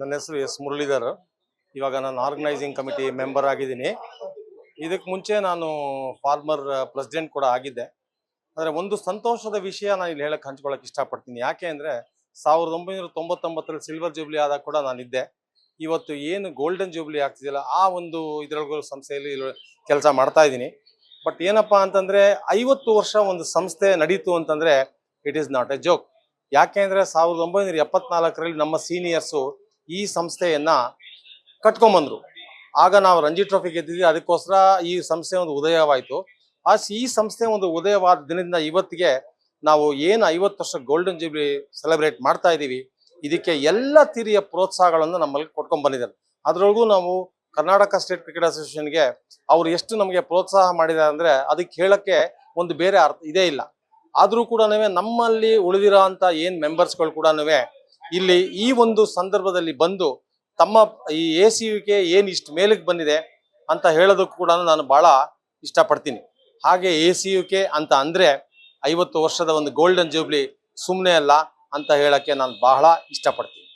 ನನ್ನ ಹೆಸರು ಎಸ್ ಮುರಳೀಧರ್. ಇವಾಗ ನಾನು ಆರ್ಗನೈಸಿಂಗ್ ಕಮಿಟಿ ಮೆಂಬರ್ ಆಗಿದ್ದೀನಿ. ಇದಕ್ಕೆ ಮುಂಚೆ ನಾನು ಫಾರ್ಮರ್ ಪ್ರೆಸಿಡೆಂಟ್ ಕೂಡ ಆಗಿದ್ದೆ. ಆದರೆ ಒಂದು ಸಂತೋಷದ ವಿಷಯ ನಾನು ಇಲ್ಲಿ ಹೇಳಕ್ಕೆ ಹಂಚ್ಕೊಳ್ಳೋಕೆ ಇಷ್ಟಪಡ್ತೀನಿ. ಯಾಕೆ ಅಂದರೆ 1999ರಲ್ಲಿ ಸಿಲ್ವರ್ ಜೂಬ್ಲಿ ಆದಾಗ ಕೂಡ ನಾನಿದ್ದೆ. ಇವತ್ತು ಏನು ಗೋಲ್ಡನ್ ಜೂಬ್ಲಿ ಆಗ್ತಿದೆಯಲ್ಲ ಆ ಒಂದು ಇದರೊಳಗೂ ಸಂಸ್ಥೆಯಲ್ಲಿ ಕೆಲಸ ಮಾಡ್ತಾ ಇದ್ದೀನಿ. ಬಟ್ ಏನಪ್ಪ ಅಂತಂದರೆ 50 ವರ್ಷ ಒಂದು ಸಂಸ್ಥೆ ನಡೀತು ಅಂತಂದರೆ it is not A joke. ಯಾಕೆ ಅಂದರೆ 1974ರಲ್ಲಿ ನಮ್ಮ ಸೀನಿಯರ್ಸು ಈ ಸಂಸ್ಥೆಯನ್ನ ಕಟ್ಕೊಂಬಂದ್ರು. ಆಗ ನಾವು ರಂಜಿ ಟ್ರೋಫಿ ಗೆದ್ದಿದ್ವಿ. ಅದಕ್ಕೋಸ್ಕರ ಈ ಸಂಸ್ಥೆ ಒಂದು ಉದಯವಾಯಿತು. ಈ ಸಂಸ್ಥೆ ಒಂದು ಉದಯವಾದ ದಿನದಿಂದ ಇವತ್ತಿಗೆ ನಾವು ಏನು 50 ವರ್ಷ ಗೋಲ್ಡನ್ ಜೂಬ್ಲಿ ಸೆಲೆಬ್ರೇಟ್ ಮಾಡ್ತಾ ಇದ್ದೀವಿ. ಇದಕ್ಕೆ ಎಲ್ಲ ರೀತಿಯ ಪ್ರೋತ್ಸಾಹಗಳನ್ನು ನಮ್ಮಲ್ಲಿ ಕೊಟ್ಕೊಂಡ್ ಬಂದಿದ್ದಾರೆ. ಅದರೊಳಗೂ ನಾವು ಕರ್ನಾಟಕ ಸ್ಟೇಟ್ ಕ್ರಿಕೆಟ್ ಅಸೋಸಿಯೇಷನ್ಗೆ ಅವ್ರು ಎಷ್ಟು ನಮಗೆ ಪ್ರೋತ್ಸಾಹ ಮಾಡಿದ್ದಾರೆ ಅಂದರೆ ಅದಕ್ಕೆ ಹೇಳಕ್ಕೆ ಒಂದು ಬೇರೆ ಅರ್ಥ ಇದೇ ಇಲ್ಲ. ಆದರೂ ಕೂಡ ನಮ್ಮಲ್ಲಿ ಉಳಿದಿರೋ ಅಂತ ಏನು ಮೆಂಬರ್ಸ್ಗಳು ಕೂಡ ಇಲ್ಲಿ ಈ ಒಂದು ಸಂದರ್ಭದಲ್ಲಿ ಬಂದು ತಮ್ಮ ಈ ACUಗೆ ಏನು ಇಷ್ಟು ಮೇಲಕ್ಕೆ ಬಂದಿದೆ ಅಂತ ಹೇಳೋದಕ್ಕೂ ಕೂಡ ನಾನು ಬಹಳ ಇಷ್ಟಪಡ್ತೀನಿ. ಹಾಗೆ ACUಗೆ ಅಂತ ಅಂದರೆ 50 ವರ್ಷದ ಒಂದು ಗೋಲ್ಡನ್ ಜೂಬ್ಲಿ ಸುಮ್ಮನೆ ಅಲ್ಲ ಅಂತ ಹೇಳಕ್ಕೆ ನಾನು ಬಹಳ ಇಷ್ಟಪಡ್ತೀನಿ.